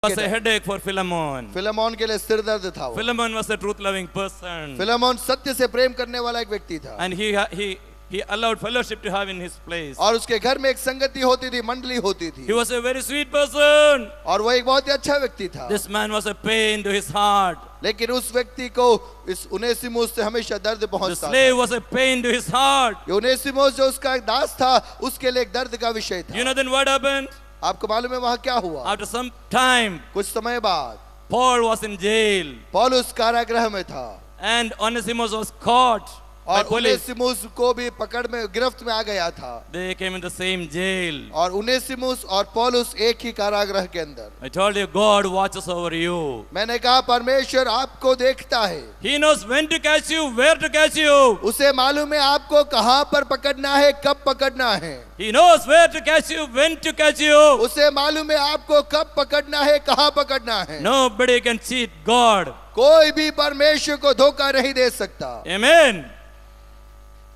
was a headache for Philemon. Philemon के लिए सिर दर्द था वो। Philemon was a truth-loving person, Philemon सत्य से प्रेम करने वाला एक व्यक्ति था and he allowed fellowship to have in his place. और उसके घर में एक संगति होती थी, मंडली होती थी He was a very sweet person. और वो एक बहुत ही अच्छा व्यक्ति था। This man was a pain to his heart. लेकिन उस व्यक्ति को इस उनेसिमुस से हमेशा दर्द The पहुंचता था। slave was a pain to his heart. ये उनेसिमुस जो उसका एक दास था, उसके लिए एक दर्द का विषय था। You know then what happened? आपको मालूम है वहां क्या हुआ? After some time, कुछ समय बाद Paul was in jail, पौलुस कारागृह में था and Onesimus was caught by और police. उनेसिमुस को भी पकड़ में गिरफ्त में आ गया था They came in the same jail. और उनेसिमुस और पौलुस एक ही कारागृह के अंदर। I told you, God watches over you. मैंने कहा परमेश्वर आपको देखता है, He knows when to catch you, where to catch you. उसे मालूम है आपको कहां पर पकड़ना है, कब पकड़ना है। He knows where to catch you, when to catch you. उसे मालूम है आपको कब पकड़ना है, कहां पकड़ना है। Nobody can cheat God. कोई भी परमेश्वर को धोखा नहीं दे सकता। Amen.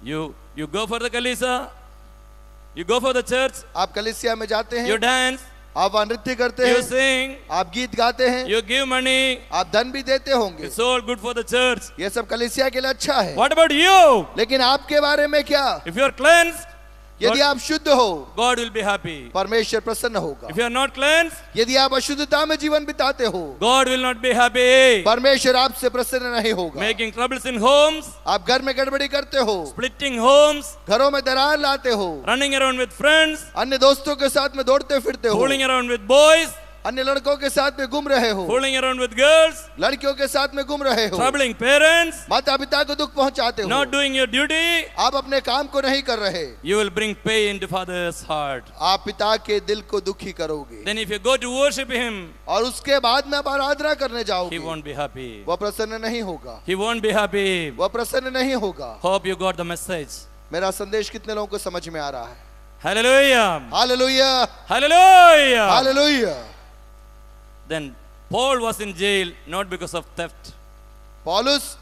You go for the kalisa, you go for the church, आप कलीसिया में जाते you हैं, dance, आप वहाँ नृत्य करते you हैं, sing, आप गीत गाते हैं, you give money. आप धन भी देते होंगे। It's all good for the church. ये सब कलीसिया के लिए अच्छा है। What about you? लेकिन आपके बारे में क्या? If you are cleansed, यदि आप शुद्ध हो, God will be happy. परमेश्वर प्रसन्न होगा। If you are not cleansed, यदि आप अशुद्धता में जीवन बिताते हो, God will not be happy. परमेश्वर आपसे प्रसन्न नहीं होगा। Making troubles in homes, आप घर में गड़बड़ी करते हो, splitting homes, घरों में दरार लाते हो, running around with friends, अन्य दोस्तों के साथ में दौड़ते फिरते हो, fooling around with boys, अन्य लड़कों के साथ में घूम रहे हो, fooling around with girls, लड़कियों के साथ में घूम रहे हो, troubling parents, माता पिता को दुख पहुंचाते हो, not doing your duty, आप अपने काम को नहीं कर रहे, you will bring pain to father's heart. आप पिता के दिल को दुखी करोगे। Then if you go to worship him, और उसके बाद में आप आराधना करने he जाओगे, won't be happy. वह प्रसन्न नहीं होगा, He won't be happy. वह प्रसन्न नहीं होगा। Hope you got the message. मेरा संदेश कितने लोगों को समझ में आ रहा है? Hallelujah. Hallelujah, Hallelujah. Hallelujah. Then Paul was in jail not because of theft. पौलुस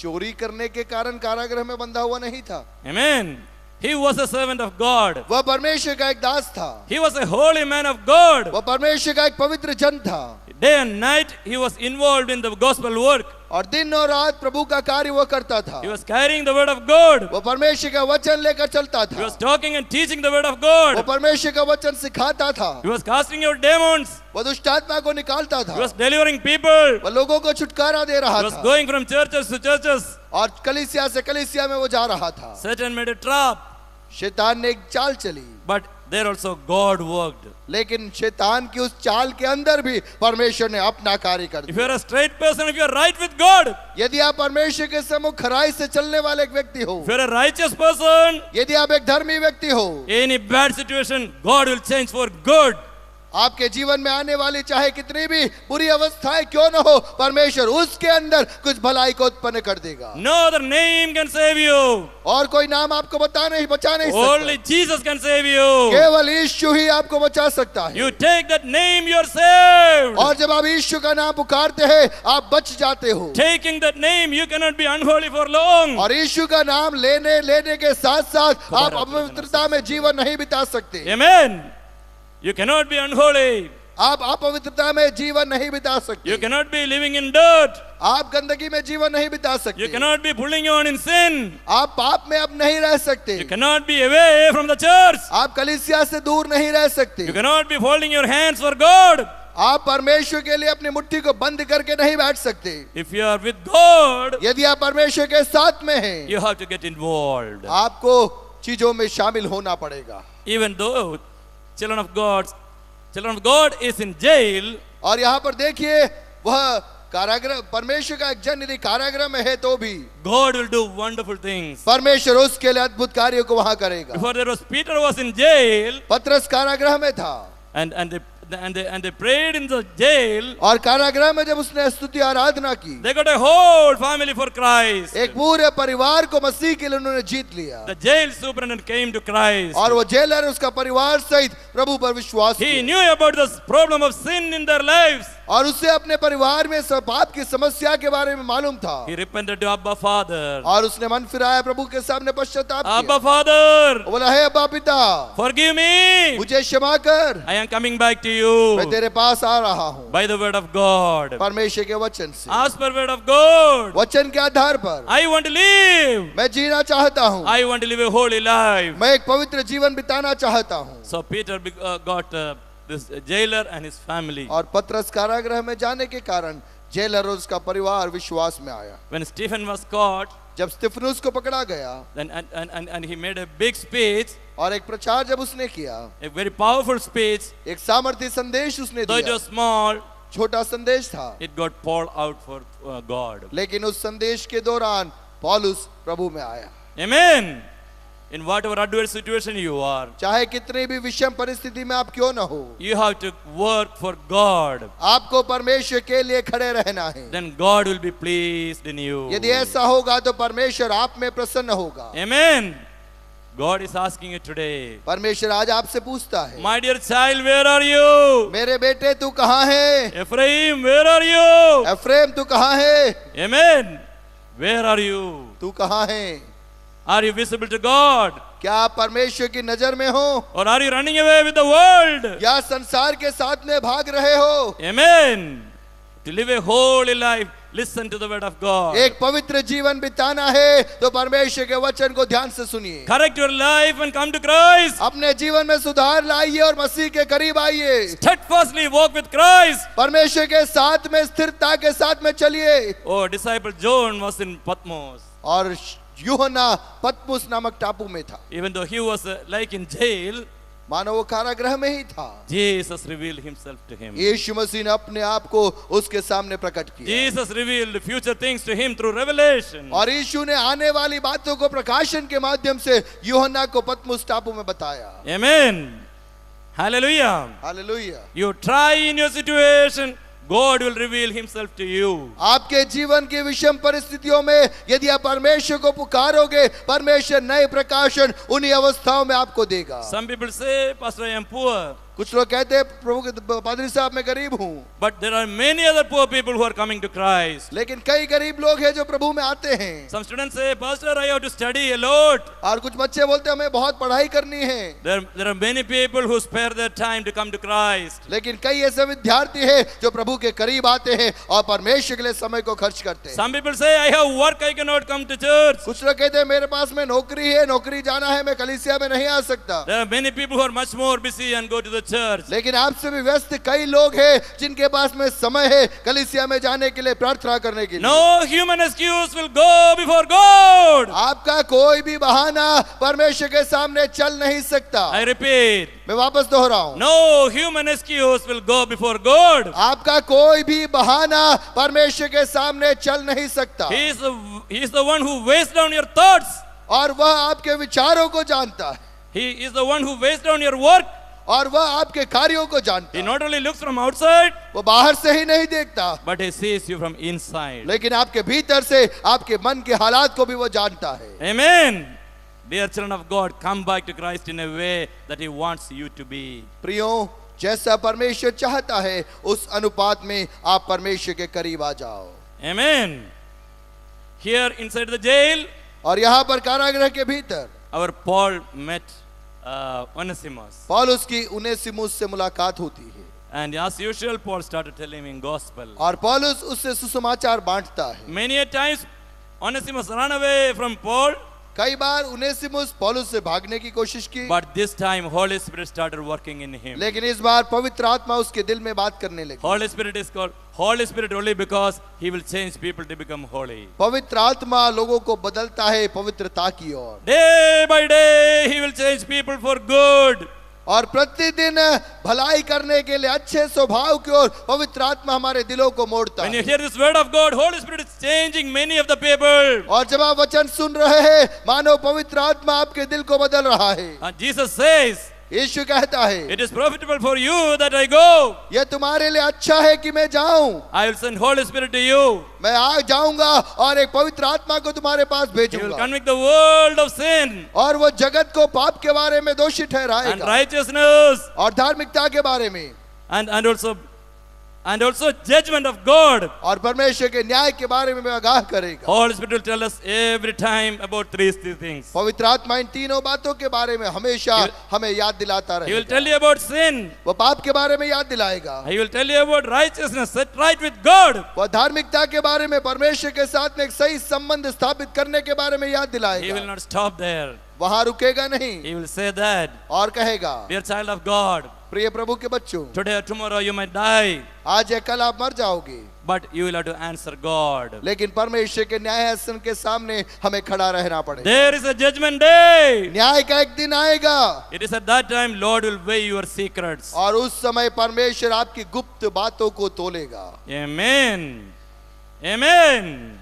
चोरी करने के कारण कारागृह में बंधा हुआ नहीं था। Amen. He was a servant of God. वह परमेश्वर का एक दास था, He was a holy man of God. वह परमेश्वर का एक पवित्र जन था Day and night he was involved in the gospel work. और दिन और रात प्रभु का कार्य वह करता था। He was carrying the word of God. वह परमेश्वर का वचन लेकर चलता He था, was talking and teaching the word of वह God. परमेश्वर का वचन सिखाता था, He was casting out demons. वह दुष्ट आत्मा को निकालता था, He was delivering people. वह लोगों को छुटकारा दे रहा He was था going from churches to churches. और कलीसिया से कलीसिया में वो जा रहा था। Satan made a trap, शैतान ने एक चाल चली, but there also God worked. लेकिन शैतान की उस चाल के अंदर भी परमेश्वर ने अपना कार्य कर If दिया। you are a straight person, if you are right with God, यदि आप परमेश्वर के सम्मुख खराई से चलने वाले एक व्यक्ति हो, if you are a righteous person, यदि आप एक धर्मी व्यक्ति हो, any bad situation, God will change for good. आपके जीवन में आने वाली चाहे कितनी भी बुरी अवस्थाएं क्यों न हो, परमेश्वर उसके अंदर कुछ भलाई को उत्पन्न कर देगा। No other name can save you. और कोई नाम आपको बचा नहीं Only सकता, Jesus can save you. केवल यीशु ही आपको बचा सकता है। You take that name, you are saved. और जब आप यीशु का नाम पुकारते हैं, आप बच जाते हो। Taking that name, you cannot be unholy for long. और यीशु का नाम लेने के साथ साथ आप अपवित्रता में जीवन नहीं बिता सकते। Amen. You cannot be unholy. आप अपवित्रता में जीवन नहीं बिता सकते। You cannot be living in dirt. आप गंदगी में जीवन नहीं बिता You सकते। cannot be pulling on in sin. आप पाप में अब नहीं रह सकते। You cannot be away from the church. आप कलीसिया से दूर नहीं रह सकते। You cannot be folding your hands for God. आप परमेश्वर के लिए अपनी मुट्ठी को बंद करके नहीं बैठ सकते। If you are with God, यदि आप परमेश्वर के साथ में हैं, you have to get involved. आपको चीजों में शामिल होना पड़ेगा। Even though children of God is in jail, और यहाँ पर देखिए, वह कारागृह, परमेश्वर का एक जन यदि कारागृह में है तो भी God will do wonderful things. परमेश्वर उसके लिए अद्भुत कार्यों को वहां करेगा। Before there was Peter was in jail, पतरस कारागृह में था and they prayed in the jail. और कारागृह में जब उसने स्तुति आराधना की, They got a whole family for Christ. एक पूरे परिवार को मसीह के लिए उन्होंने जीत लिया। The jail superintendent came to Christ. और वो जेलर उसका परिवार सहित प्रभु पर विश्वास He किया। knew about this problem of sin in their lives. और उसे अपने परिवार में पाप की समस्या के बारे में मालूम था He repented to Abba Father. और उसने मन फिराया, प्रभु के सामने पश्चाताप Abba किया। Father, वो बोला, हे अब्बा पिता, forgive me. मुझे क्षमा कर, I am coming back to मैं you तेरे पास आ रहा हूँ by the word of God. परमेश्वर के वचन से। As per word of God, वचन के आधार पर I want to live. मैं जीना चाहता हूँ, I want to live a holy life. मैं एक पवित्र जीवन बिताना चाहता हूँ। So Peter got this jailer and his family. और पतरस कारागृह में जाने के कारण जेलर और उसका परिवार विश्वास में आया। When Stephen was caught, जब स्तिफनुस को पकड़ा गया then and he made a big speech, और एक प्रचार जब उसने किया, a very powerful speech. एक सामर्थी संदेश उसने Though it दिया, was small, छोटा संदेश था, it got poured out for God. लेकिन उस संदेश के दौरान पौलुस प्रभु में आया। Amen. In whatever adverse situation you are, चाहे कितनी भी विषम परिस्थिति में आप क्यों न हो, you have to work for God. आपको परमेश्वर के लिए खड़े रहना है। Then God will be pleased in you. यदि ऐसा होगा तो परमेश्वर आप में प्रसन्न होगा। Amen. God is asking you today, परमेश्वर आज आपसे पूछता है, my dear child, where are you? मेरे बेटे तू कहाँ है? Ephraim, where are you? Ephraim तू कहाँ है? Amen. Where are you? तू कहाँ है? Are you visible to God? क्या आप परमेश्वर की नजर में हो Or are you running away with the world? या संसार के साथ में भाग रहे हो? Amen. To live a holy life, listen to the word of God. एक पवित्र जीवन बिताना है तो परमेश्वर के वचन को ध्यान से सुनिए। Correct your life and come to Christ. अपने जीवन में सुधार लाइए और मसीह के करीब आइए। Steadfastly walk with Christ. परमेश्वर के साथ में स्थिरता के साथ में चलिए। Oh, disciple John was in Patmos. और यूहन्ना पतमुस नामक टापू में था। Even though he was like in jail, मानो वो कारागृह में ही था, Jesus revealed himself to him. यीशु मसीह ने अपने आप को उसके सामने प्रकट किया Jesus revealed future things to him through revelation. और यीशु ने आने वाली बातों को प्रकाशन के माध्यम से यूहन्ना को पतमुस टापू में बताया। Amen. Hallelujah. Hallelujah. You try in your situation, God will reveal himself to you. आपके जीवन की विषम परिस्थितियों में यदि आप परमेश्वर को पुकारोगे, परमेश्वर नए प्रकाशन उन्हीं अवस्थाओं में आपको देगा। Some people say, Pastor, I am poor. कुछ लोग कहते हैं प्रभु के पादरी साहब मैं गरीब हूँ, But there are many other poor people who are coming to Christ. लेकिन कई गरीब लोग हैं जो प्रभु में आते हैं। Some students say, Pastor, I have to study a lot. और कुछ बच्चे बोलते हैं हमें बहुत पढ़ाई करनी है, There are many people who spare their time to come to Christ. लेकिन कई ऐसे विद्यार्थी हैं जो प्रभु के करीब आते हैं और परमेश्वर के लिए समय को खर्च करते हैं। Some people say, I have work, I cannot come to church. कुछ लोग कहते हैं मेरे पास में नौकरी है, नौकरी जाना है, मैं कलीसिया में नहीं आ सकता। There are many people who are much more busy and go to the church. लेकिन आपसे भी व्यस्त कई लोग हैं जिनके पास में समय है कलीसिया में जाने के लिए, प्रार्थना करने के लिए। No human excuse will go before God. आपका कोई भी बहाना परमेश्वर के सामने चल नहीं सकता। I repeat, मैं वापस दोहराऊं, no human excuse will go before God. आपका कोई भी बहाना परमेश्वर के सामने चल नहीं सकता। He is the one who weighs down your thoughts. और वह आपके विचारों को जानता है He is the one who weighs down your work. और वह आपके कार्यों को जानता He है। not only looks from outside, वो बाहर से ही नहीं देखता, but he sees you from inside. लेकिन आपके भीतर से आपके मन के हालात को भी वो जानता है। Amen. Dear children of God, come back to Christ in a way that He wants you to be. प्रियो, जैसा परमेश्वर चाहता है उस अनुपात में आप परमेश्वर के करीब आ जाओ। Amen. Here inside the jail, और यहाँ पर कारागृह के भीतर our Paul met Onesimus. पौलुस की उनेसिमुस से मुलाकात होती है And as usual, Paul started telling him gospel. और पौलुस उससे सुसमाचार बांटता है। Many a times, Onesimus ran away from Paul, कई बार उनेसिमुस पौलुस से भागने की कोशिश की, but this time Holy Spirit started working in him. लेकिन इस बार पवित्र आत्मा उसके दिल में बात करने लगी। Holy Spirit is called Holy Spirit only because He will change people to become holy. पवित्र आत्मा लोगों को बदलता है पवित्रता की ओर, Day by day, He will change people for good. और प्रतिदिन भलाई करने के लिए अच्छे स्वभाव की ओर पवित्र आत्मा हमारे दिलों को मोड़ता When you है। hear this word of God, Holy Spirit is changing many of the people. और जब आप वचन सुन रहे हैं, मानो पवित्र आत्मा आपके दिल को बदल रहा है। And Jesus says, यीशु कहता है, it is profitable for you that I go. यह तुम्हारे लिए अच्छा है कि मैं जाऊं। I will send Holy Spirit to you. मैं आ जाऊंगा और एक पवित्र आत्मा को तुम्हारे पास He will भेजूंगा convict the world of sin और वो जगत को पाप के बारे में दोषी and ठहराएगा righteousness और धार्मिकता के बारे में। and also and also judgment of God. और परमेश्वर के न्याय के बारे में आगाह करेगा। Holy Spirit will tell us every time about three things. पवित्र आत्मा इन तीनों बातों के बारे में हमेशा हमें याद दिलाता He will रहेगा। tell you about sin. वो पाप के बारे में याद दिलाएगा। He will tell you about righteousness, set right with God. वो धार्मिकता के बारे में, परमेश्वर के साथ में एक सही संबंध स्थापित करने के बारे में याद He will दिलाएगा। not stop there. वहां रुकेगा नहीं He will say that, और कहेगा, dear child of God, प्रिय प्रभु के बच्चों, today or tomorrow you might die, आज या कल आप मर जाओगे, but you will have to answer God. लेकिन परमेश्वर के न्यायासन के सामने हमें खड़ा रहना पड़ेगा। There is a judgment day. न्याय का एक दिन आएगा It is at that time Lord will weigh your secrets. और उस समय परमेश्वर आपकी गुप्त बातों को तोलेगा। Amen. Amen.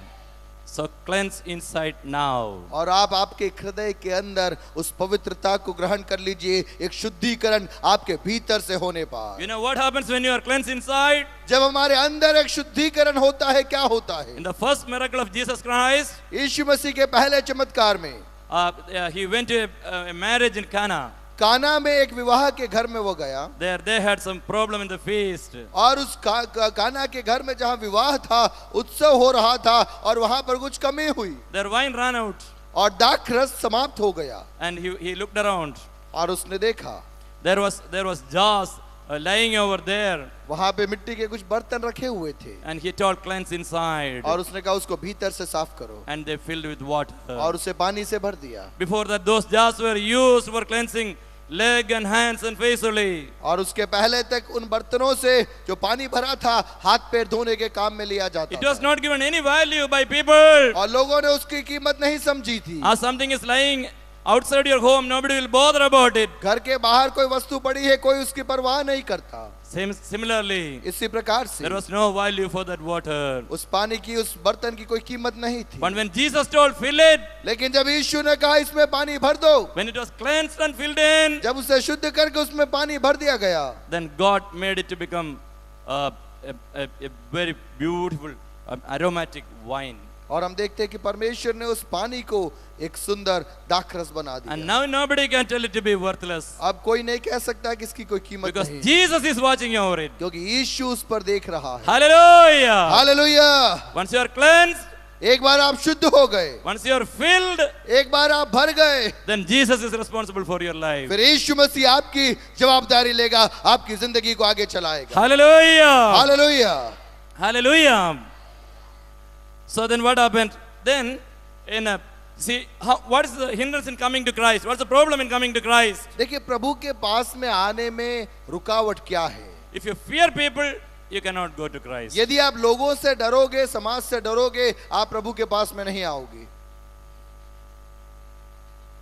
So cleanse inside now. और आप आपके हृदय के अंदर उस पवित्रता को ग्रहण कर लीजिए, एक शुद्धिकरण आपके भीतर से होने पर। You know what happens when you are cleansed inside? जब हमारे अंदर एक शुद्धिकरण होता है, क्या होता है? In the first miracle of Jesus Christ, यीशु मसीह के पहले चमत्कार में he went to a marriage in Cana. काना में एक विवाह के घर में वो गया There they had some problem in the feast. और उस काना के घर में जहाँ विवाह था, उत्सव हो रहा था और वहां पर कुछ कमी हुई Their wine ran out, और दाखरस समाप्त हो गया। and he looked around. और उसने देखा There was jars lying over there, वहां पे मिट्टी के कुछ बर्तन रखे हुए थे and he told cleanse inside, और उसने कहा उसको भीतर से साफ करो and they filled with water. और उसे पानी से भर दिया। Before that, those jars were used for cleansing leg and hands and face only. और उसके पहले तक उन बर्तनों से जो पानी भरा था, हाथ पैर धोने के काम में लिया जाता It was था not given any value by people. और लोगों ने उसकी कीमत नहीं समझी थी। As something is lying outside your home, nobody will bother about it. घर के बाहर कोई वस्तु पड़ी है, कोई उसकी परवाह नहीं करता। Similarly, इसी प्रकार से there was no value for that water. उस पानी की, उस बर्तन की कोई कीमत नहीं थी। But when Jesus told, fill it, लेकिन जब यीशु ने कहा इसमें पानी भर दो, when it was cleansed and filled in, जब उसे शुद्ध करके उसमें पानी भर दिया गया, then God made it to become a very beautiful, aromatic wine. और हम देखते हैं कि परमेश्वर ने उस पानी को एक सुंदर दाखरस बना दिया। And now nobody can tell it to be worthless, अब कोई नहीं कह सकता कि इसकी कोई कीमत because नहीं, Jesus is watching over it. क्योंकि यीशु उस पर देख रहा है। Hallelujah! Hallelujah. Once you are cleansed, एक बार आप शुद्ध हो गए, once you are filled, एक बार आप भर गए, then Jesus is responsible for your life. फिर यीशु मसीह आपकी जवाबदारी लेगा, आपकी जिंदगी को आगे चलाएगा। Hallelujah! Hallelujah. Hallelujah! So then what happened? Then what is the hindrance in coming to Christ? What's the problem in coming to Christ? देखिए प्रभु के पास में आने में रुकावट क्या है? If you fear people, you cannot go to Christ. यदि आप लोगों से डरोगे, समाज से डरोगे, आप प्रभु के पास में नहीं आओगे।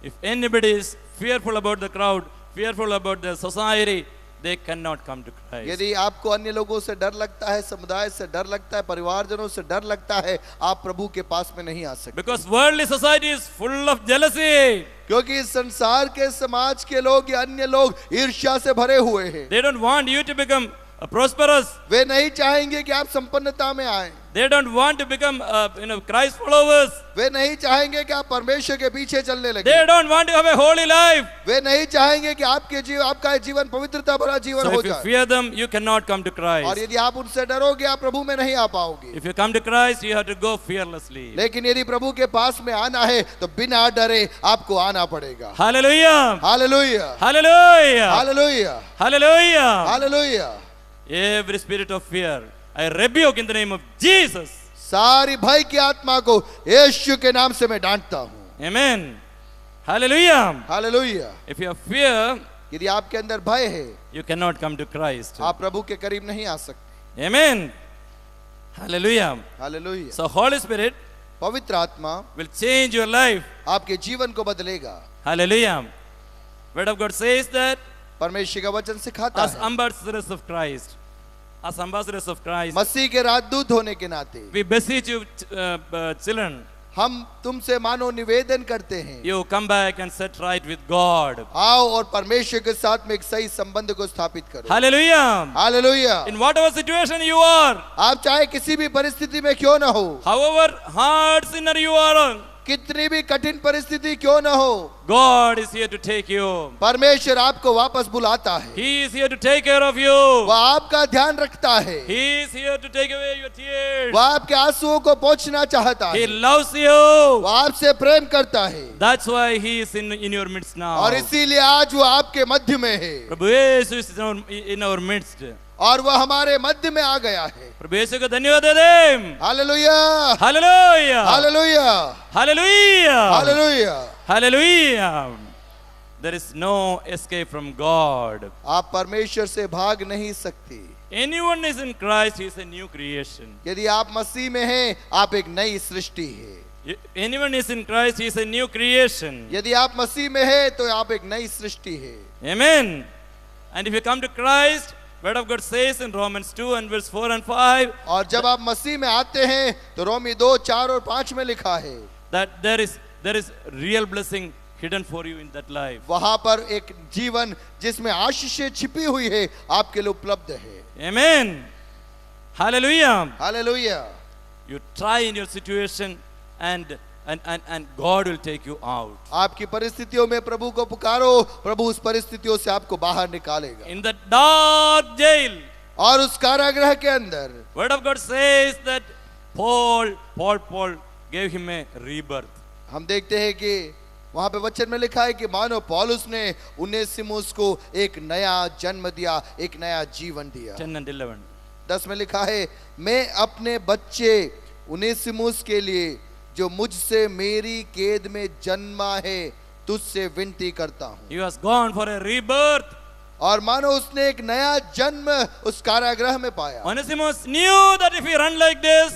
If anybody is fearful about the crowd, fearful about the society, they cannot come to Christ. यदि आपको अन्य लोगों से डर लगता है, समुदाय से डर लगता है, परिवारजनों से डर लगता है, आप प्रभु के पास में नहीं आ सकते। Because worldly society is full of jealousy. क्योंकि इस संसार के समाज के लोग या अन्य लोग ईर्ष्या से भरे हुए हैं। They don't want you to become prosperous. वे नहीं चाहेंगे कि आप संपन्नता में आए। They don't want to become Christ followers. वे नहीं चाहेंगे कि आप परमेश्वर के पीछे चलने लगे। They don't want to have a holy life. वे नहीं चाहेंगे कि आपका जीवन पवित्रता भरा जीवन So हो if you जाए। fear them, you cannot come to और Christ. यदि आप उनसे डरोगे, आप प्रभु में नहीं आ पाओगे। If you come to Christ, you have to go fearlessly. लेकिन यदि प्रभु के पास में आना है तो बिना डरे आपको आना पड़ेगा। Hallelujah! Hallelujah, Hallelujah! Hallelujah, Hallelujah! Hallelujah. Every spirit of fear, I rebuke in the name of Jesus. सारी भय की आत्मा को यीशु के नाम से मैं डांटता हूँ। Amen. Hallelujah. Hallelujah. If you have fear, यदि आपके अंदर भय है, you cannot come to Christ. आप प्रभु के करीब नहीं आ सकते। Amen. Hallelujah. Hallelujah. So Holy Spirit पवित्र आत्मा will change your life. आपके जीवन को बदलेगा। Hallelujah. Word of God says that परमेश्वर का वचन सिखाता as है, ambassadors of Christ, as ambassadors of Christ, मसीह के राजदूत होने के नाते we beseech you, children, हम तुमसे मानो निवेदन करते हैं, you come back and set right with God. आओ और परमेश्वर के साथ में एक सही संबंध को स्थापित करो। Hallelujah. Hallelujah. In whatever situation you are, आप चाहे किसी भी परिस्थिति में क्यों ना हो, however hard sinner you are, कितनी भी कठिन परिस्थिति क्यों न हो, God is here to take you. परमेश्वर आपको वापस बुलाता है। He is here to take care of you. वह आपका ध्यान रखता है, He is here to take away your tears. वह आपके आंसुओं को पोंछना चाहता He है, loves you. वह आपसे प्रेम करता है, That's why He is in your midst now. और इसीलिए आज वो आपके मध्य में है, प्रभु यीशु is in our midst. और वह हमारे मध्य में आ गया है। प्रभु यीशु को धन्यवाद दे दें। Hallelujah, hallelujah, hallelujah, hallelujah, hallelujah. Hallelujah. There is no escape from God. आप परमेश्वर से भाग नहीं सकते। Anyone is in Christ, he is a new creation. यदि आप मसीह में हैं, आप एक नई सृष्टि है। Anyone is in Christ, he is a new creation. यदि आप मसीह में हैं, तो आप एक नई सृष्टि है। Amen. And if you come to Christ, Word of God says in Romans 2 and verse 4 and 5 और जब आप मसीह में आते हैं, तो रोमी 2, 4 और 5 में लिखा है that there is real blessing hidden for you in that life. वहां पर एक जीवन जिसमें आशीषें छिपी हुई है, आपके लिए उपलब्ध है। Amen. Hallelujah. Hallelujah. You try in your situation and God will take you out. आपकी परिस्थितियों में प्रभु को पुकारो, प्रभु उस परिस्थितियों से आपको बाहर निकालेगा। In the dark jail, और उस कारागृह के अंदर Word of God says that Paul gave him a rebirth. हम देखते हैं कि वहां पे वचन में लिखा है कि मानो पौलुस ने उनेसिमुस को एक नया जन्म दिया, एक नया जीवन दिया। 10 and 11. 10 में लिखा है, मैं अपने बच्चे उनेसिमुस के लिए जो मुझसे मेरी कैद में जन्मा है, तुझसे विनती करता हूं। He was gone for a rebirth. और मानो उसने एक नया जन्म उस कारागृह में पाया। Onesimus knew that if he run like this,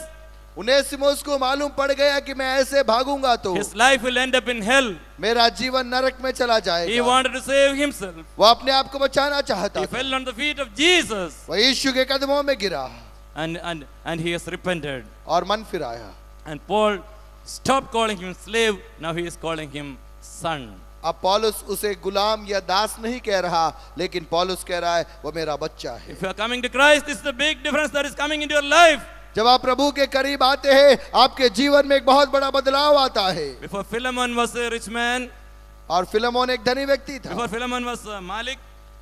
Onesimus को मालूम पड़ गया कि मैं ऐसे भागूंगा तो his life will end up in hell. मेरा जीवन नरक में चला He जाएगा। wanted to save himself. वो अपने आप को बचाना चाहता He था। fell on the feet of Jesus वह यीशु के कदमों में गिरा and he has repented. और मन फिराया। And Paul stopped calling him slave. Now he is calling him son. अब पौलुस उसे गुलाम या दास नहीं कह रहा, लेकिन पौलुस कह रहा है वो मेरा बच्चा है। If you are coming to Christ, this is the big difference that is coming into your life. जब आप प्रभु के करीब आते हैं, आपके जीवन में एक बहुत बड़ा बदलाव आता है। Before Philemon was a rich man. और फिलेमोन एक धनी व्यक्ति था। Before Philemon was a Malik.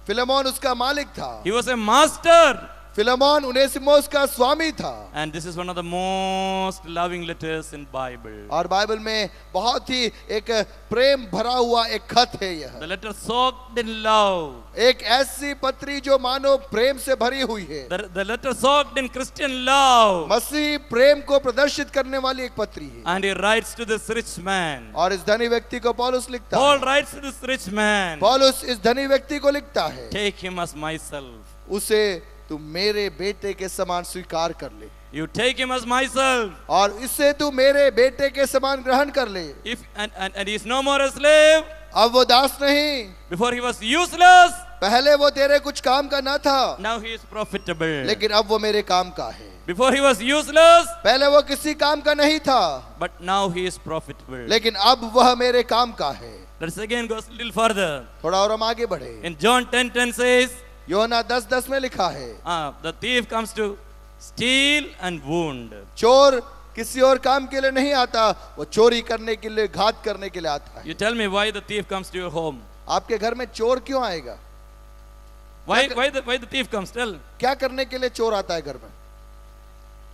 Philemon उसका मालिक था। He was a master. Philemon Onesimus का स्वामी था। And this is one of the most loving letters in Bible. और बाइबल में बहुत ही एक प्रेम भरा हुआ एक खत है यह। The letter soaked in love. एक ऐसी पत्री जो मानो प्रेम से भरी हुई है। The letter soaked in Christian love. मसीह प्रेम को प्रदर्शित करने वाली एक पत्री है। And he writes to this rich man. और इस धनी व्यक्ति को पौलुस लिखता Paul है। writes to this rich man. पौलुस इस धनी व्यक्ति को लिखता है, Take him as myself. उसे तू मेरे बेटे के समान स्वीकार कर ले। You take him as myself. और इससे तू मेरे बेटे के समान ग्रहण कर ले। If and he is no more a slave. अब वो दास नहीं, Before he was useless. पहले वो तेरे कुछ काम का ना था, Now he is profitable. लेकिन अब वो मेरे काम का है। Before he was useless. पहले वो किसी काम का नहीं था, But now he is profitable. लेकिन अब वह मेरे काम का है। Let's again go a little further. थोड़ा और हम आगे बढ़े। In John 10:10 says, योना 10:10 में लिखा है, the thief comes to steal and wound. चोर किसी और काम के लिए नहीं आता, वो चोरी करने के लिए, घात करने के लिए आता है। You tell me why the thief comes to your home. आपके घर में चोर क्यों आएगा? Why the thief comes? Tell. क्या करने के लिए चोर आता है घर में?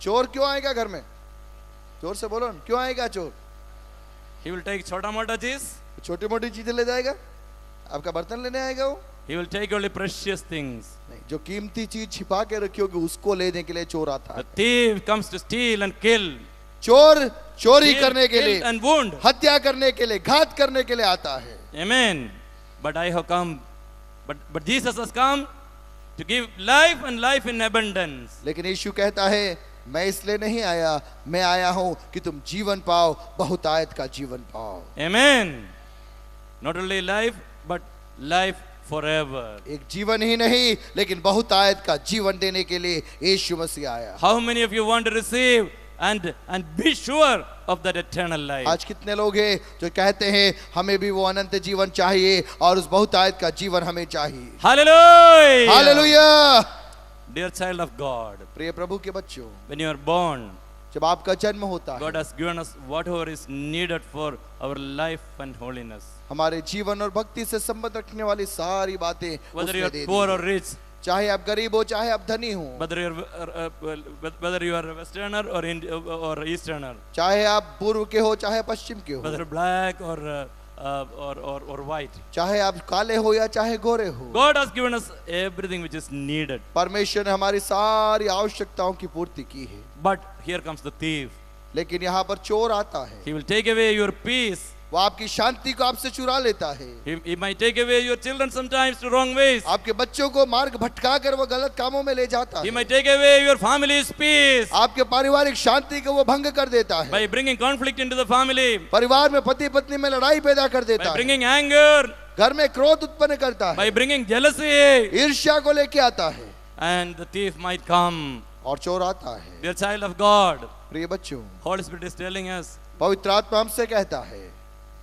चोर क्यों आएगा घर में? जोर से बोलो, क्यों आएगा चोर? He will take छोटा मोटा चीज. छोटी मोटी चीजें ले जाएगा? आपका बर्तन लेने आएगा वो? He will take only precious things. नहीं, जो कीमती चीज छिपा के रखी होगी उसको लेने के लिए चोर आता है। The thief comes to steal and kill. चोर चोरी Kill, करने के kill लिए, and wound. हत्या करने के लिए, घात करने के लिए आता है। Amen. But I have come. But Jesus has come to give life and life in abundance. लेकिन यीशु कहता है, मैं इसलिए नहीं आया, मैं आया हूं कि तुम जीवन पाओ, बहुतायत का जीवन पाओ। Amen. Not only life, but life forever. एक जीवन ही नहीं, लेकिन बहुतायत का जीवन देने के लिए यीशु मसीह आया। How many of you want to receive and be sure of that eternal life? आज कितने लोग हैं जो कहते हैं हमें भी वो अनंत जीवन चाहिए और उस बहुतायत का जीवन हमें चाहिए। Hallelujah. Hallelujah. Dear child of God, प्रिय प्रभु के बच्चों, when you are born, जब आपका जन्म होता God है, has given us whatever is needed for our life and holiness. हमारे जीवन और भक्ति से संबंध रखने वाली सारी बातें Whether उसने you are they the poor हैं। or rich, चाहे आप गरीब हो, चाहे आप धनी हो, whether you are a Westerner or Easterner, चाहे आप पूर्व के हो, चाहे पश्चिम के हो, whether black or white. चाहे आप काले हो या चाहे गोरे हो, God has given us everything which is needed. परमेश्वर ने हमारी सारी आवश्यकताओं की पूर्ति की है। But here comes the thief. लेकिन यहाँ पर चोर आता है, He will take away your peace. वो आपकी शांति को आपसे चुरा लेता है। He might take away your children sometimes to wrong ways. आपके बच्चों को मार्ग भटका कर वो गलत कामों में ले जाता He है। might take away your family's peace आपके पारिवारिक शांति को वो भंग कर देता है। by bringing conflict into the family, परिवार में पति पत्नी में लड़ाई पैदा कर देता by है। bringing anger, घर में क्रोध उत्पन्न करता by है, bringing jealousy. ईर्ष्या को लेके आता है, And the thief might come. और चोर आता है। Dear child of God, प्रिय बच्चों, Holy Spirit is telling us पवित्र आत्मा हमसे कहता है,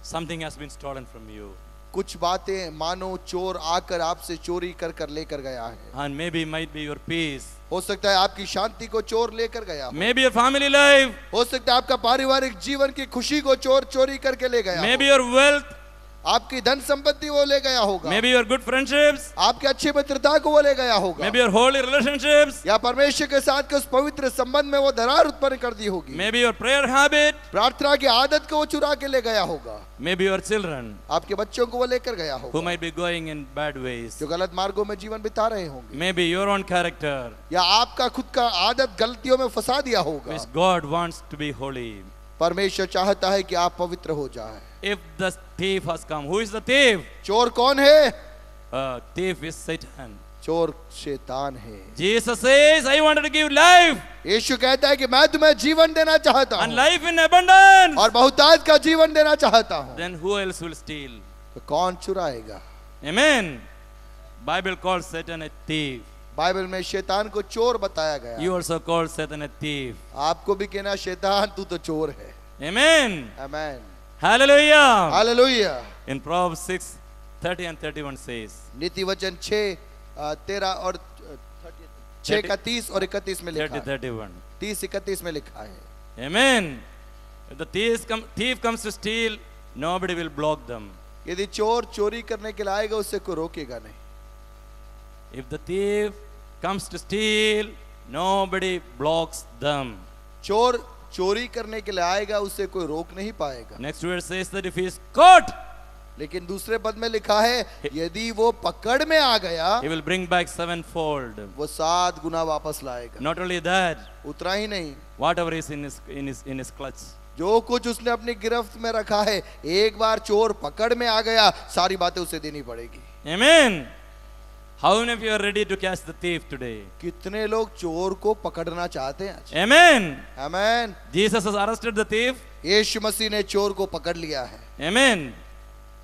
something has been stolen from you. कुछ बातें मानो चोर आकर आपसे चोरी कर कर लेकर गया है। And maybe might be your peace. हो सकता है आपकी शांति को चोर लेकर गया हो। Maybe your family life. हो सकता है आपका पारिवारिक जीवन की खुशी को चोर चोरी करके ले गया Maybe हो। your wealth. आपकी धन संपत्ति वो ले गया होगा। Maybe your good friendships. आपके अच्छी मित्रता को वो ले गया होगा। Maybe your holy relationships. या परमेश्वर के साथ के उस पवित्र संबंध में वो दरार उत्पन्न कर दी होगी। Maybe your prayer habit. प्रार्थना की आदत को वो चुरा के ले गया होगा। Maybe your children आपके बच्चों को वो लेकर गया who होगा, might be going in bad ways. जो गलत मार्गों में जीवन बिता रहे होंगे। Maybe your own character, या आपका खुद का आदत गलतियों में फंसा दिया होगा। which God wants to be holy. परमेश्वर चाहता है कि आप पवित्र हो जाए। If the thief has come, who is the thief? चोर कौन है? Thief is Satan. चोर शैतान है। Jesus says, I wanted to give life यीशु कहता है कि मैं तुम्हें जीवन देना चाहता and हूँ life in abundance. और बहुतायत का जीवन देना चाहता हूँ। Then who else will steal? तो कौन चुराएगा? Amen. Bible calls Satan a thief. Bible में शैतान को चोर बताया गया। You also call Satan a thief. आपको भी कहना शैतान तू तो चोर है। Amen. Amen. Hallelujah. Hallelujah. In Proverbs 6:30 and 31 says, नीति वचन 6:13 और 6 का 30 और 31 में लिखा 30, है। 31. 30-31 में लिखा है। Amen. If the thief comes to steal, nobody will block them. यदि चोर चोरी करने के लिए आएगा उससे कोई रोकेगा नहीं। If the thief comes to steal, nobody blocks them. चोर चोरी करने के लिए आएगा उससे कोई रोक नहीं पाएगा। Next verse says that if he is caught, लेकिन दूसरे पद में लिखा है यदि वो पकड़ में आ गया he will bring back sevenfold. वो 7 गुना वापस लाएगा। Not only that, उतना ही नहीं, whatever is in his clutch. जो कुछ उसने अपनी गिरफ्त में रखा है, एक बार चोर पकड़ में आ गया सारी बातें उसे देनी पड़ेगी। Amen. How many of you are ready to catch the thief today? कितने लोग चोर को पकड़ना चाहते हैं आज? Amen. Amen. Jesus has arrested the thief. यीशु मसीह ने चोर को पकड़ लिया है। Amen.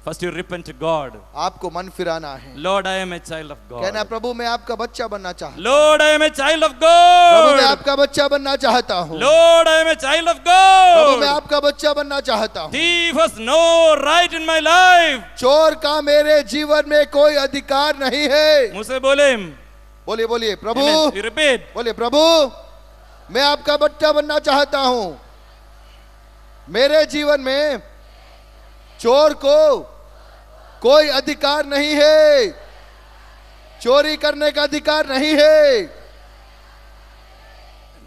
First you repent to God. आपको मन फिराना है। Lord, I am a child of कहना God. प्रभु मैं आपका बच्चा बनना चाहता हूँ। Lord, I am a child of प्रभु मैं God. आपका बच्चा बनना चाहता हूँ। Lord, I am a child of प्रभु मैं God. आपका बच्चा बनना चाहता हूँ। Thief has no right in my life. चोर का मेरे जीवन में कोई अधिकार नहीं है। मुझसे बोले. बोलिए बोलिए प्रभु। Amen. You repeat. बोलिए प्रभु मैं आपका बच्चा बनना चाहता हूँ। मेरे जीवन में चोर को कोई अधिकार नहीं है। चोरी करने का अधिकार नहीं है।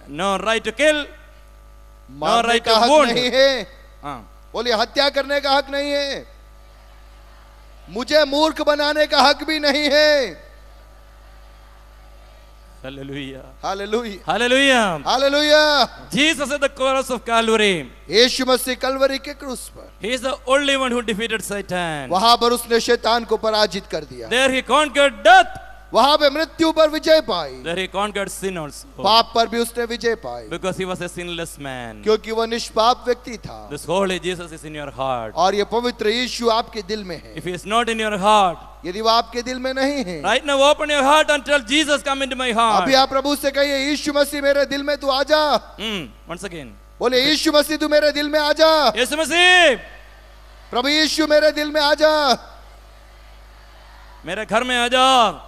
No right to kill. मारने right का to हक wound. नहीं है। Ah. बोलिए हत्या करने का हक नहीं है। मुझे मूर्ख बनाने का हक भी नहीं है। Hallelujah. Hallelujah Hallelujah. Hallelujah. Jesus at the cross of Calvary. यीशु मसीह कलवरी के क्रूस पर He is the only one who defeated Satan. वहां पर उसने शैतान को पराजित कर दिया। There he conquered death. वहां पे मृत्यु पर विजय पाई। There he conquered sin also. पाप पर भी उसने विजय पाई Because he was a sinless man. क्योंकि वह निष्पाप व्यक्ति था। This holy Jesus is in your heart. और ये पवित्र यीशु आपके दिल में है। If he is not in your heart, यदि वो आपके दिल में नहीं है, right now open your heart and tell Jesus, come into my heart. अभी आप प्रभु से कहिए यीशु मसीह मेरे दिल में तू आजा। Once again. बोले यीशु मसीह तू मेरे दिल में आजा। यीशु मसीह, प्रभु यीशु मेरे दिल में आजा। मेरे घर में आ जा।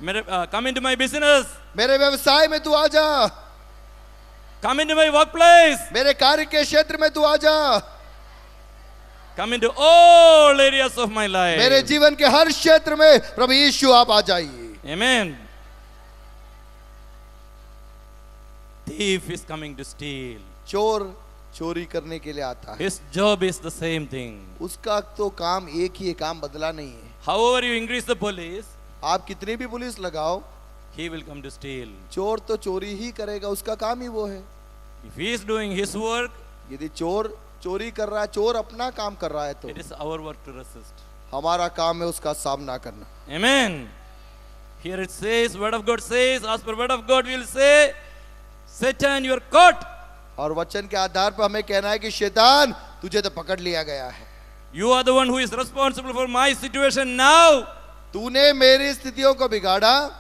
मेरे come into my business. मेरे व्यवसाय में तू आजा। Come into my workplace. मेरे कार्य के क्षेत्र में तू आ जा, Come into all areas of my life. मेरे जीवन के हर क्षेत्र में प्रभु यीशु आप आ जाइए। Amen. Thief is coming to steal. चोर चोरी करने के लिए आता है, His job is the same thing. उसका तो काम एक ही है, काम बदला नहीं है। However you increase the police, आप कितनी भी पुलिस लगाओ, he will come to steal. चोर तो चोरी ही करेगा, उसका काम ही वो है। If he is doing his work, यदि चोर चोरी कर रहा है, चोर अपना काम कर रहा है, तो it is our work to resist. हमारा काम है उसका सामना करना। Amen. Here it says, word of God says, as per word of God we will say, Satan, you are caught. और वचन के आधार पर हमें कहना है कि शैतान तुझे तो पकड़ लिया गया है, You are the one who is responsible for my situation now. तूने मेरी स्थितियों को बिगाड़ा,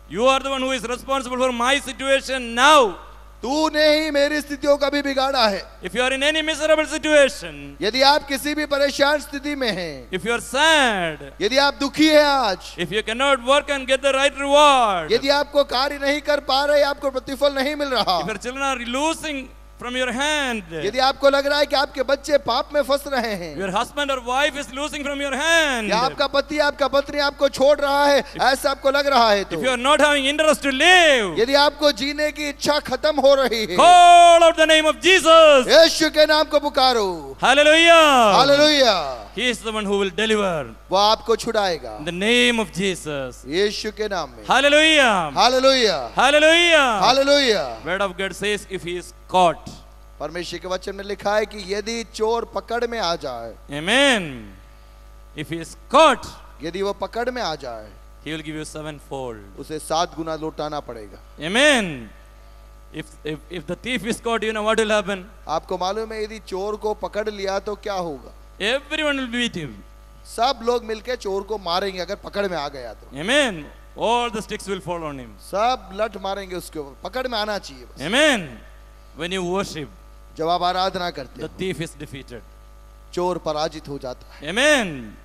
You are the one who is responsible for my situation now. तूने ही मेरी स्थितियों का भी बिगाड़ा है। If you are in any miserable situation, यदि आप किसी भी परेशान स्थिति में हैं, if you are sad, यदि आप दुखी हैं आज, if you cannot work and get the right reward, यदि आपको कार्य नहीं कर पा रहे, आपको प्रतिफल नहीं मिल रहा, if your children are losing from your hand, यदि आपको लग रहा है कि आपके बच्चे पाप में फंस रहे हैं, your husband or wife is losing from your hand, या आपका पति आपका पत्नी आपको छोड़ रहा है, ऐसा आपको लग रहा है, तो if you are not having interest to live, यदि आपको जीने की इच्छा खत्म हो रही है, call out the name of Jesus. यीशु के नाम को पुकारो। Hallelujah. Hallelujah, He is the one who will deliver. वो आपको छुड़ाएगा In the name of Jesus. यीशु के नाम में। Hallelujah. Hallelujah, Hallelujah. Hallelujah. Word of God says, if he is caught. परमेश्वर के वचन में लिखा है कि यदि चोर पकड़ में आ जाए, Amen. If he is caught, यदि वो पकड़ में आ जाए, he will give you sevenfold. उसे 7 गुना लौटाना पड़ेगा। Amen. If the thief is caught, you know what will happen? आपको मालूम है यदि चोर को पकड़ लिया तो क्या होगा? Everyone will beat him. सब लोग मिलके चोर को मारेंगे अगर पकड़ में आ गया तो। Amen. All the sticks will fall on him. सब लठ मारेंगे उसके ऊपर, पकड़ में आना चाहिए बस। Amen. When you worship, जब आप आराधना करते the हो, thief is defeated. चोर पराजित हो जाता है। Amen.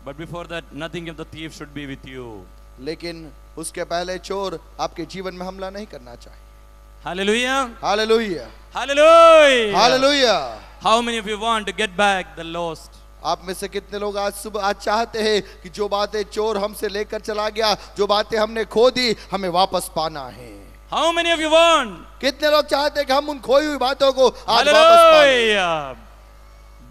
But before that, nothing of the thief should be with you. लेकिन उसके पहले चोर आपके जीवन में हमला नहीं करना चाहिए। Hallelujah. Hallelujah, Hallelujah. Hallelujah. How many of you want to get back the lost? आप में से कितने लोग आज चाहते हैं कि जो बातें चोर हमसे लेकर चला गया, जो बातें हमने खो दी, हमें वापस पाना है? How many of you want? कितने लोग चाहते हैं कि हम उन खोई हुई बातों को आज वापस पाएं? Hallelujah.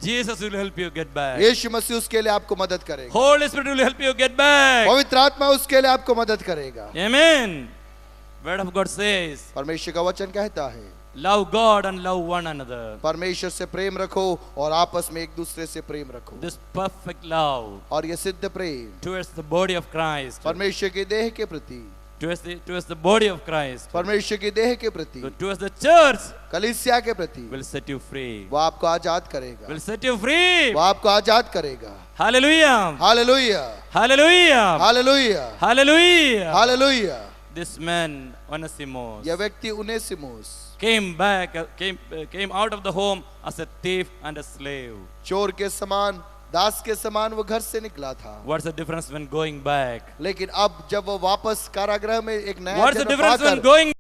Jesus will help you get back. यीशु मसीह उसके लिए आपको मदद करेगा। Holy Spirit will help you get back. पवित्र आत्मा उसके लिए आपको मदद करेगा। Amen. Word of God says, परमेश्वर का वचन कहता है, love God and love one another. परमेश्वर से प्रेम रखो और आपस में एक दूसरे से प्रेम रखो। This perfect love और ये सिद्ध प्रेम towards the body of Christ, परमेश्वर के देह के प्रति, towards the body of Christ, परमेश्वर के देह के प्रति, towards the church, कलीसिया के प्रति, will set you free. वो आपको आजाद करेगा। Will set you free. वो आपको आजाद करेगा। Hallelujah. Hallelujah, Hallelujah. Hallelujah, Hallelujah. Hallelujah. This man, Onesimus, यह व्यक्ति Onesimus came back, came out of the home as a thief and a slave. चोर के समान, दास के समान वो घर से निकला था। What's the difference when going back? लेकिन अब जब वो वापस कारागृह में एक नया What's the जन्म difference when पाकर going